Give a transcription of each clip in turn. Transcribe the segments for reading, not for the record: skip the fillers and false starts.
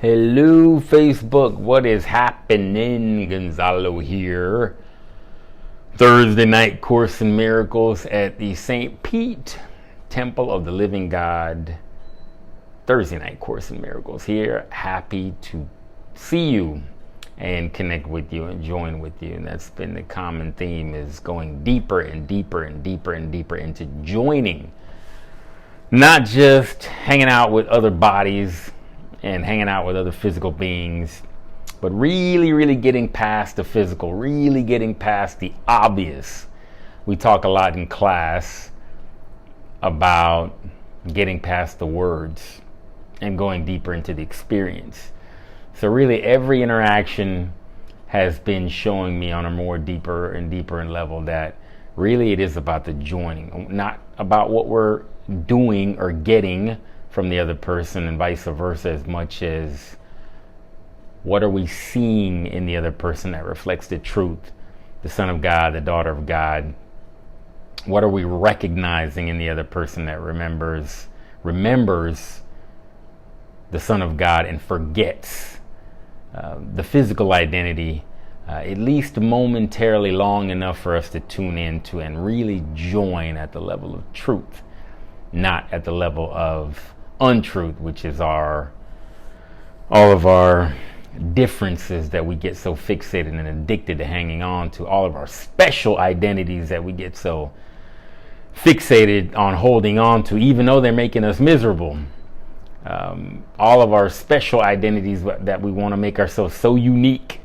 Hello, Facebook. What is happening? Gonzalo here. Thursday night Course in Miracles at the St. Pete Temple of the Living God. Thursday night Course in Miracles here. Happy to see you and connect with you and join with you. And that's been the common theme, is going deeper and deeper and deeper and deeper into joining. Not just hanging out with other bodies and hanging out with other physical beings, but really getting past the physical, really getting past the obvious. We talk a lot in class about getting past the words and going deeper into the experience. So really every interaction has been showing me on a more deeper and deeper level that really it is about the joining, not about what we're doing or getting from the other person and vice versa, as much as what are we seeing in the other person that reflects the truth, the Son of God, the daughter of God. What are we recognizing in the other person that remembers the Son of God and forgets the physical identity, at least momentarily long enough for us to tune into and really join at the level of truth, not at the level of untruth, which is all of our differences that we get so fixated and addicted to hanging on to, all of our special identities that we get so fixated on holding on to, even though they're making us miserable. All of our special identities that we want to make ourselves so unique,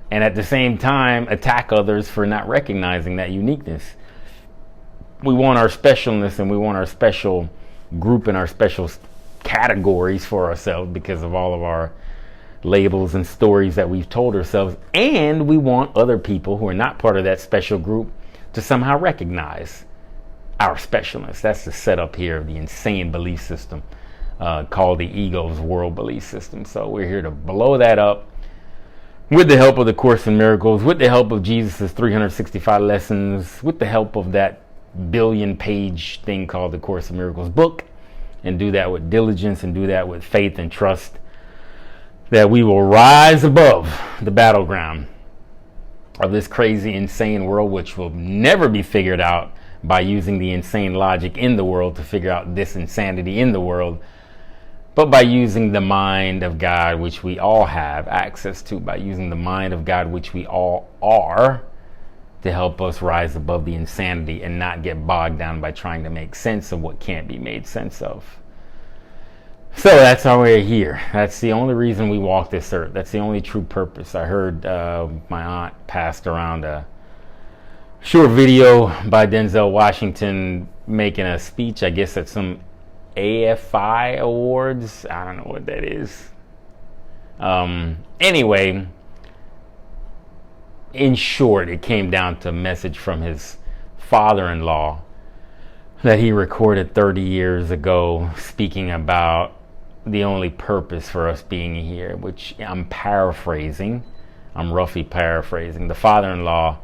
and at the same time attack others for not recognizing that uniqueness. We want our specialness and we want our special group and our special categories for ourselves because of all of our labels and stories that we've told ourselves, and we want other people who are not part of that special group to somehow recognize our specialness. That's the setup here of the insane belief system called the ego's world belief system. So we're here to blow that up with the help of the Course in Miracles, with the help of Jesus' 365 lessons, with the help of that billion-page thing called the Course in Miracles book, and do that with diligence and do that with faith and trust that we will rise above the battleground of this crazy, insane world, which will never be figured out by using the insane logic in the world to figure out this insanity in the world, but by using the mind of God, which we all have access to, by using the mind of God, which we all are, to help us rise above the insanity and not get bogged down by trying to make sense of what can't be made sense of. So that's why we're here. That's the only reason we walk this earth. That's the only true purpose. I heard my aunt passed around a short video by Denzel Washington making a speech, I guess at some AFI awards. I don't know what that is. Anyway, in short, it came down to a message from his father-in-law that he recorded 30 years ago, speaking about the only purpose for us being here, which I'm paraphrasing. I'm roughly paraphrasing. The father-in-law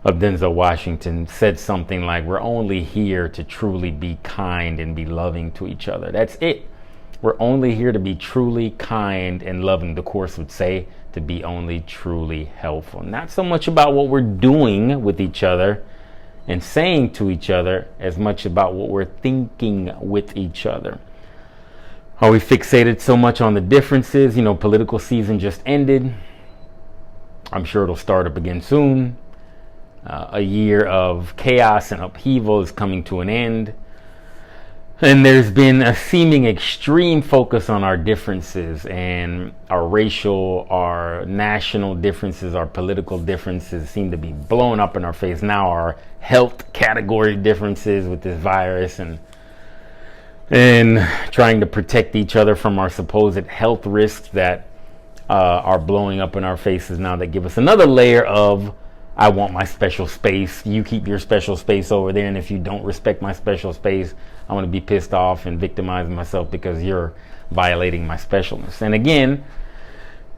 of Denzel Washington said something like, we're only here to truly be kind and be loving to each other. That's it. We're only here to be truly kind and loving. The Course would say to be only truly helpful. Not so much about what we're doing with each other and saying to each other, as much about what we're thinking with each other. Are we fixated so much on the differences? You know, political season just ended. I'm sure it'll start up again soon. A year of chaos and upheaval is coming to an end. And there's been a seeming extreme focus on our differences and our racial, our national differences, our political differences seem to be blowing up in our face. Now our health category differences with this virus and trying to protect each other from our supposed health risks that are blowing up in our faces now, that give us another layer of, I want my special space. You keep your special space over there. And if you don't respect my special space, I'm going to be pissed off and victimize myself because you're violating my specialness. And again,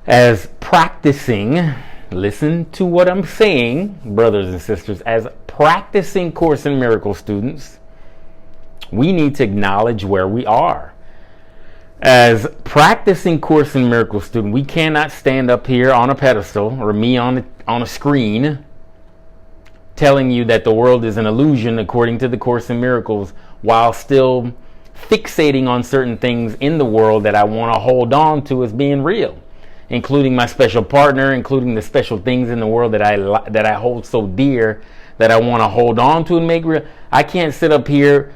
as practicing, listen to what I'm saying, brothers and sisters, as practicing Course in Miracles students, we need to acknowledge where we are. As practicing Course in Miracles student, we cannot stand up here on a pedestal or me on a screen telling you that the world is an illusion according to the Course in Miracles while still fixating on certain things in the world that I want to hold on to as being real, including my special partner, including the special things in the world that I hold so dear that I want to hold on to and make real. I can't sit up here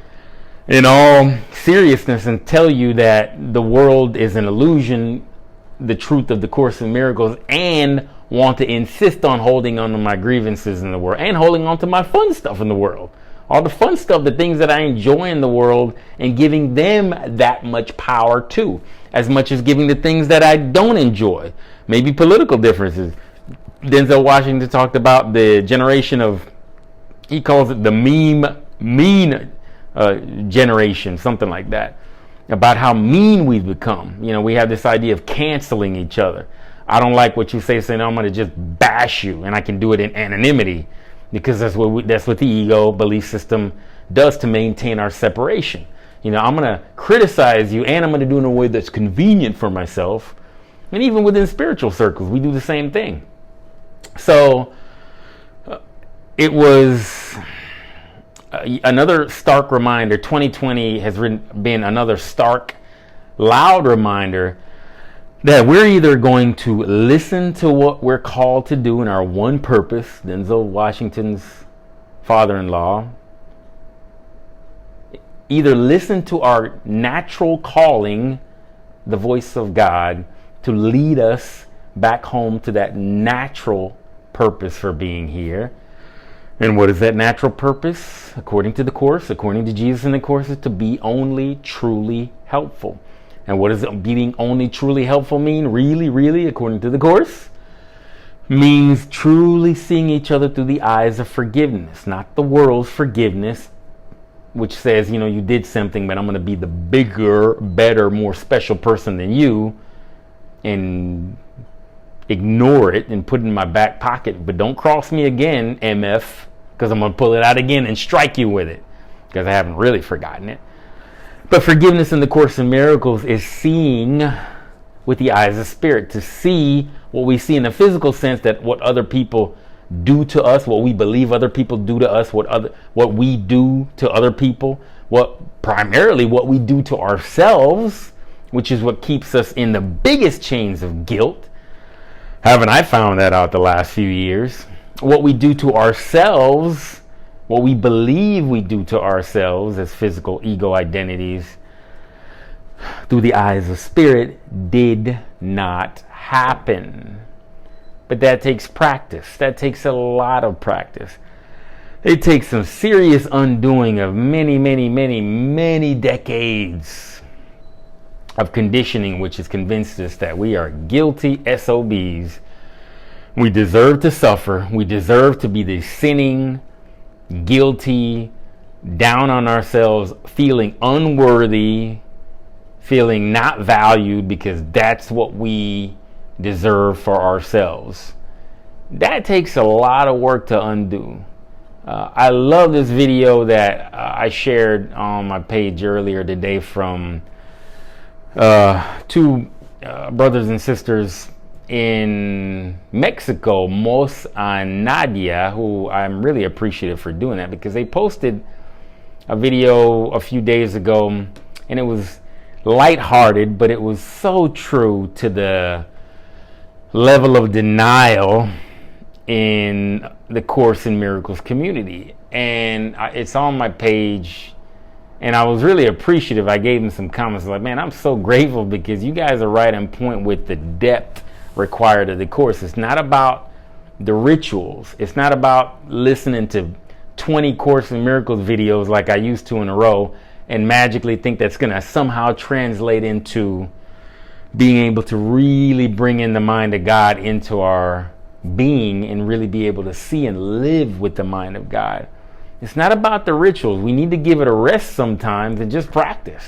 in all seriousness and tell you that the world is an illusion, the truth of the Course in Miracles, and want to insist on holding on to my grievances in the world and holding on to my fun stuff in the world. All the fun stuff, the things that I enjoy in the world, and giving them that much power too, as much as giving the things that I don't enjoy. Maybe political differences. Denzel Washington talked about the generation of, he calls it the mean generation, something like that, about how mean we've become. You know, we have this idea of canceling each other. I don't like what you say, saying I'm going to just bash you, and I can do it in anonymity, because that's what the ego belief system does to maintain our separation. You know, I'm going to criticize you, and I'm going to do it in a way that's convenient for myself. And even within spiritual circles, we do the same thing. So it was another stark reminder. 2020 has been another stark, loud reminder that we're either going to listen to what we're called to do in our one purpose, Denzel Washington's father-in-law, either listen to our natural calling, the voice of God, to lead us back home to that natural purpose for being here. And what is that natural purpose? According to the Course, according to Jesus in the Course, is to be only truly helpful. And what does being only truly helpful mean? Really, according to the Course, means truly seeing each other through the eyes of forgiveness, not the world's forgiveness, which says, you know, you did something, but I'm going to be the bigger, better, more special person than you, and ignore it and put it in my back pocket. But don't cross me again, MF, because I'm going to pull it out again and strike you with it, because I haven't really forgotten it. But forgiveness in the Course in Miracles is seeing with the eyes of spirit, to see what we see in the physical sense, that what other people do to us, what we believe other people do to us, what we do to other people, primarily what we do to ourselves, which is what keeps us in the biggest chains of guilt. Haven't I found that out the last few years? What we do to ourselves, what we believe we do to ourselves as physical ego identities, through the eyes of spirit, did not happen. But that takes practice. That takes a lot of practice. It takes some serious undoing of many decades of conditioning, which has convinced us that we are guilty SOBs. We deserve to suffer. We deserve to be the sinning, guilty, down on ourselves, feeling unworthy, feeling not valued, because that's what we deserve for ourselves. That takes a lot of work to undo. I love this video that I shared on my page earlier today from two brothers and sisters in Mexico, Mos and Nadia, who I'm really appreciative for doing that, because they posted a video a few days ago, and it was lighthearted, but it was so true to the level of denial in the Course in Miracles community. And it's on my page, and I was really appreciative. I gave them some comments like, man, I'm so grateful, because you guys are right on point with the depth required of the Course. It's not about the rituals. It's not about listening to 20 Course in Miracles videos like I used to in a row and magically think that's going to somehow translate into being able to really bring in the mind of God into our being and really be able to see and live with the mind of God. It's not about the rituals. We need to give it a rest sometimes and just practice.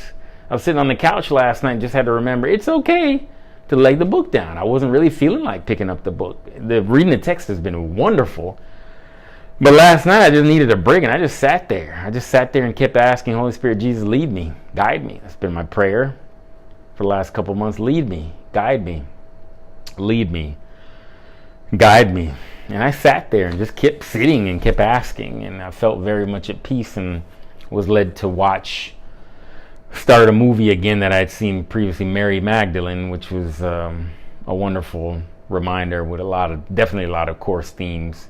I was sitting on the couch last night and just had to remember it's okay to lay the book down. I wasn't really feeling like picking up the book. Reading the text has been wonderful. But last night I just needed a break, and I just sat there. I just sat there and kept asking Holy Spirit, Jesus, lead me, guide me. That's been my prayer for the last couple months, lead me, guide me, lead me, guide me. And I sat there and just kept sitting and kept asking, and I felt very much at peace and was led to start a movie again that I had seen previously, Mary Magdalene, which was a wonderful reminder with definitely a lot of course themes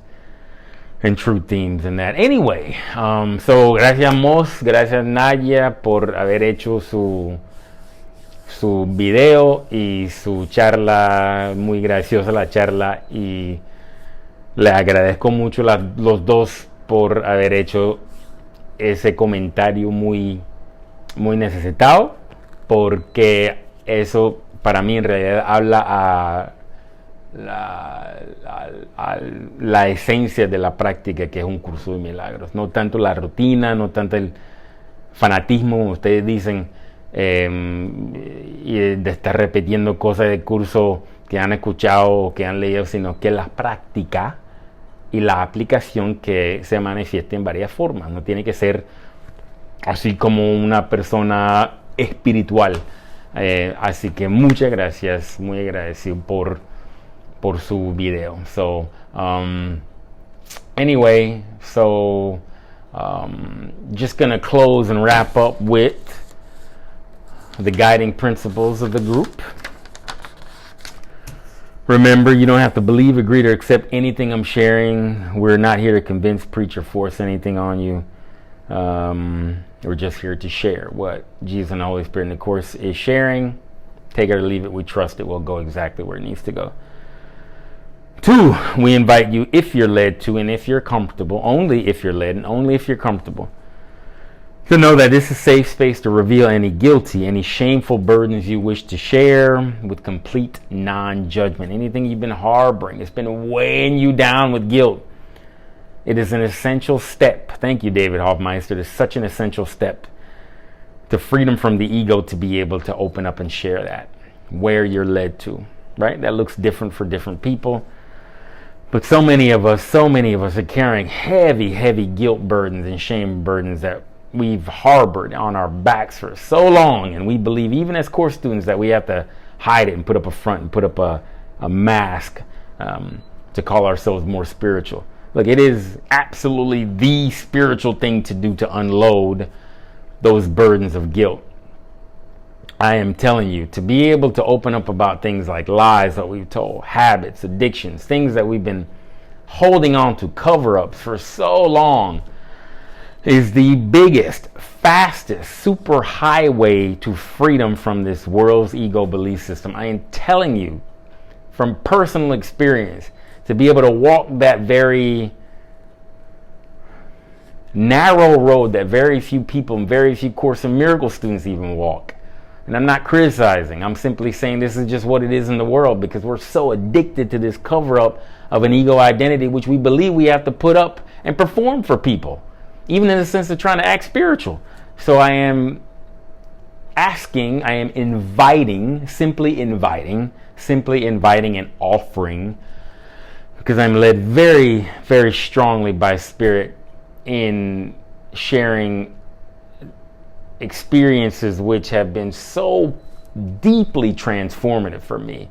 and truth themes in that. Anyway, so gracias Nadia por haber hecho su video y su charla, muy graciosa la charla, y le agradezco mucho los dos por haber hecho ese comentario muy, muy necesitado, porque eso para mí en realidad habla a la esencia de la práctica, que es un curso de milagros. No tanto la rutina, no tanto el fanatismo, como ustedes dicen, y de estar repitiendo cosas del curso que han escuchado o que han leído, sino que la práctica y la aplicación que se manifiesta en varias formas. No tiene que ser así como una persona espiritual. Así que muchas gracias, muy agradecido por su video. So anyway, just gonna close and wrap up with the guiding principles of the group. Remember, you don't have to believe, agree, or accept anything I'm sharing. We're not here to convince, preach, or force anything on you. We're just here to share what Jesus and the Holy Spirit in the Course is sharing. Take it or leave it. We trust it will go exactly where it needs to go. 2, we invite you, if you're led to and if you're comfortable, only if you're led and only if you're comfortable, to know that this is a safe space to reveal any guilty, any shameful burdens you wish to share with complete non-judgment. Anything you've been harboring, it's been weighing you down with guilt. It is an essential step. Thank you, David Hoffmeister. It is such an essential step to freedom from the ego to be able to open up and share that, where you're led to, right? That looks different for different people. But so many of us are carrying heavy, heavy guilt burdens and shame burdens that we've harbored on our backs for so long, and we believe, even as course students, that we have to hide it and put up a front and put up a mask to call ourselves more spiritual. Look, it is absolutely the spiritual thing to do, to unload those burdens of guilt. I am telling you, to be able to open up about things like lies that we've told, habits, addictions, things that we've been holding on to, cover-ups for so long, is the biggest, fastest, super highway to freedom from this world's ego belief system. I am telling you from personal experience, to be able to walk that very narrow road that very few people and very few Course in Miracles students even walk. And I'm not criticizing. I'm simply saying this is just what it is in the world, because we're so addicted to this cover-up of an ego identity, which we believe we have to put up and perform for people, even in the sense of trying to act spiritual. So I am inviting and offering, because I'm led very, very strongly by Spirit in sharing experiences which have been so deeply transformative for me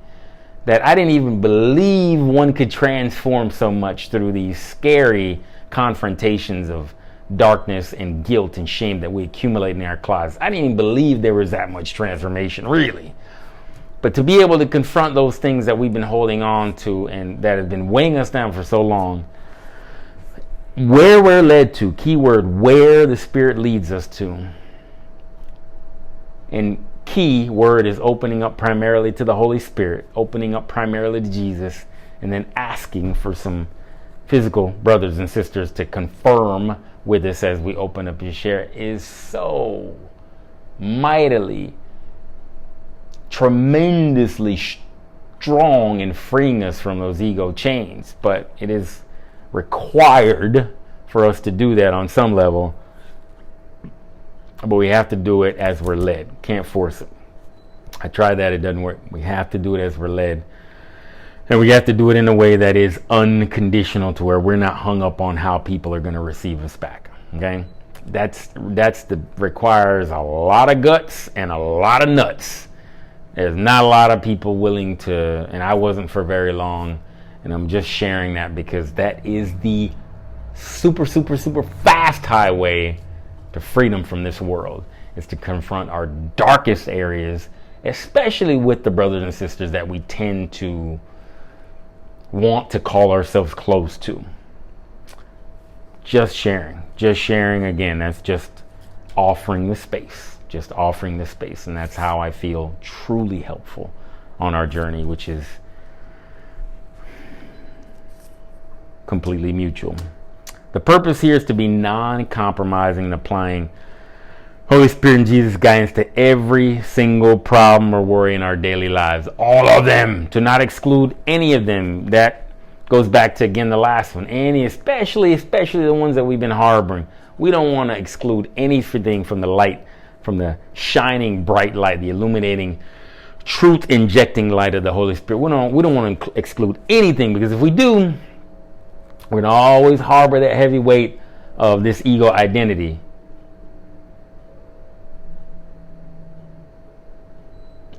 that I didn't even believe one could transform so much through these scary confrontations of darkness and guilt and shame that we accumulate in our closets. I didn't even believe there was that much transformation, really. But to be able to confront those things that we've been holding on to and that have been weighing us down for so long, where we're led to, keyword, where the Spirit leads us to. And key word is opening up primarily to the Holy Spirit, opening up primarily to Jesus, and then asking for some physical brothers and sisters to confirm with us as we open up and share, is so mightily, tremendously strong in freeing us from those ego chains. But it is required for us to do that on some level. But we have to do it as we're led. Can't force it. I tried that, it doesn't work. We have to do it as we're led. And we have to do it in a way that is unconditional, to where we're not hung up on how people are going to receive us back. Okay? Requires a lot of guts and a lot of nuts There's not a lot of people willing to, and I wasn't for very long, and I'm just sharing that because that is the super, super, super fast highway to freedom from this world, is to confront our darkest areas, especially with the brothers and sisters that we tend to want to call ourselves close to. Just sharing again, that's just offering the space. Just offering the space, and that's how I feel truly helpful on our journey, which is completely mutual. The purpose here is to be non-compromising and applying Holy Spirit and Jesus' guidance to every single problem or worry in our daily lives. All of them, to not exclude any of them. That goes back to, again, the last one. Especially the ones that we've been harboring. We don't want to exclude anything from the light, from the shining bright light, the illuminating, truth injecting light of the Holy Spirit. We don't want to exclude anything, because if we do, we're going to always harbor that heavy weight of this ego identity.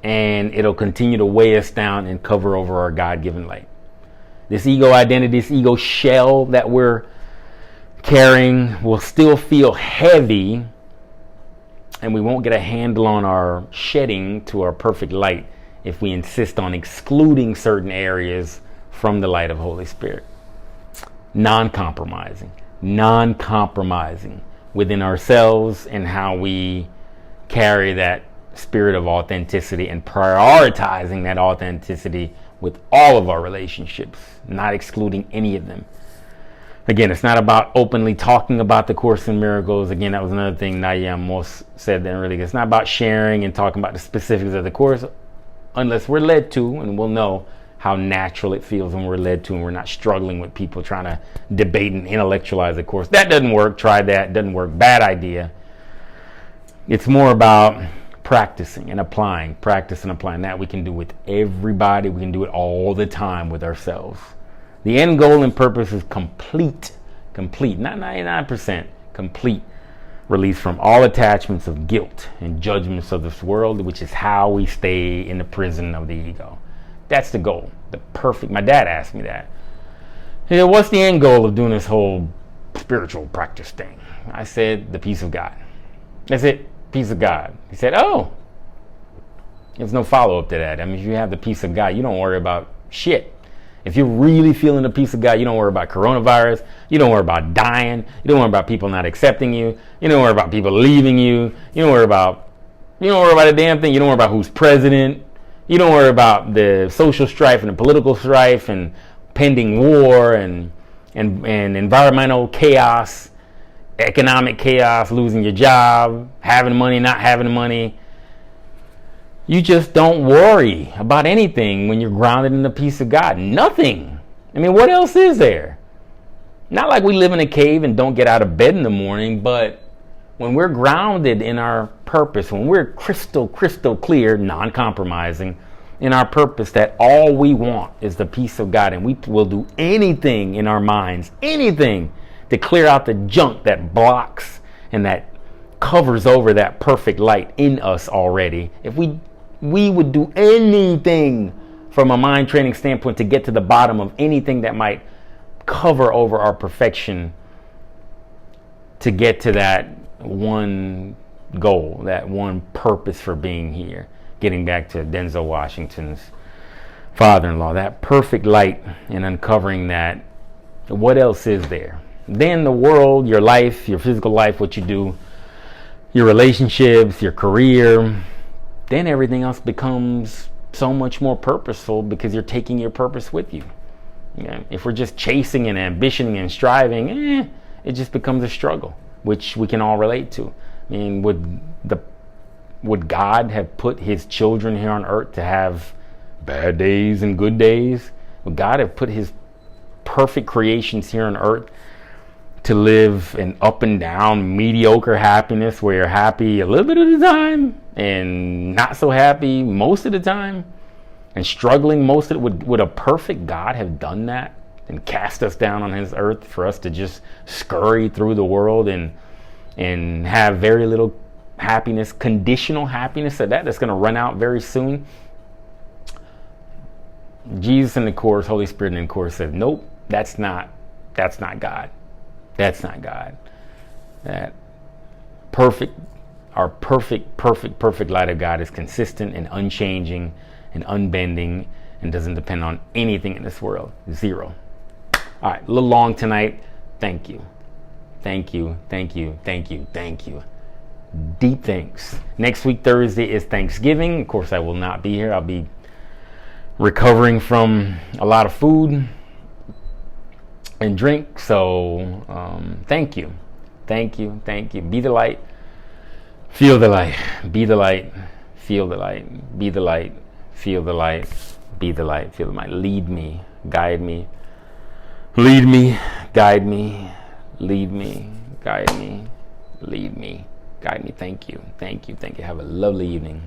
And it'll continue to weigh us down and cover over our God-given light. This ego identity, this ego shell that we're carrying will still feel heavy, and we won't get a handle on our shedding to our perfect light if we insist on excluding certain areas from the light of Holy Spirit. Non-compromising within ourselves and how we carry that spirit of authenticity, and prioritizing that authenticity with all of our relationships, not excluding any of them. Again, it's not about openly talking about the Course in Miracles. Again, that was another thing Nayam most said then, really. It's not about sharing and talking about the specifics of the Course, unless we're led to, and we'll know how natural it feels when we're led to, and we're not struggling with people trying to debate and intellectualize the Course. That doesn't work. Try that. Doesn't work. Bad idea. It's more about practicing and applying. Practice and applying. That we can do with everybody. We can do it all the time with ourselves. The end goal and purpose is complete, not 99%, complete release from all attachments of guilt and judgments of this world, which is how we stay in the prison of the ego. That's the goal. My dad asked me that. He said, what's the end goal of doing this whole spiritual practice thing? I said, the peace of God. That's it, peace of God. He said, oh, there's no follow-up to that. I mean, if you have the peace of God, you don't worry about shit. If you're really feeling the peace of God, you don't worry about coronavirus. You don't worry about dying. You don't worry about people not accepting you. You don't worry about people leaving you. You don't worry about a damn thing. You don't worry about who's president. You don't worry about the social strife and the political strife and pending war and environmental chaos, economic chaos, losing your job, having money, not having money. You just don't worry about anything when you're grounded in the peace of God. Nothing. I mean, what else is there? Not like we live in a cave and don't get out of bed in the morning, but when we're grounded in our purpose, when we're crystal clear, non-compromising in our purpose, that all we want is the peace of God, and we will do anything in our minds, anything to clear out the junk that blocks and that covers over that perfect light in us already. If we would do anything from a mind training standpoint to get to the bottom of anything that might cover over our perfection, to get to that one goal, that one purpose for being here. Getting back to Denzel Washington's father-in-law, that perfect light, and uncovering that. What else is there? Then the world, your life, your physical life, what you do, your relationships, your career, then everything else becomes so much more purposeful, because you're taking your purpose with you. If we're just chasing and ambitioning and striving, it just becomes a struggle, which we can all relate to. I mean, would God have put his children here on earth to have bad days and good days? Would God have put his perfect creations here on earth to live an up and down mediocre happiness, where you're happy a little bit of the time and not so happy most of the time and struggling most of it? Would a perfect God have done that and cast us down on his earth for us to just scurry through the world and have very little happiness, conditional happiness that's going to run out very soon? Jesus in the Course, Holy Spirit in the Course says, nope, that's not God. That's not God. That our perfect light of God is consistent and unchanging and unbending and doesn't depend on anything in this world. Zero. All right, a little long tonight. Thank you. Thank you. Thank you. Thank you. Thank you. Deep thanks. Next week, Thursday, is Thanksgiving. Of course, I will not be here. I'll be recovering from a lot of food and drink. So thank you. Thank you. Thank you. Be the light. Feel the light. Be the light. Feel the light. Be the light. Feel the light. Be the light. Feel the light. Lead me. Guide me. Lead me. Guide me. Lead me. Guide me. Lead me. Guide me. Thank you. Thank you. Thank you. Have a lovely evening.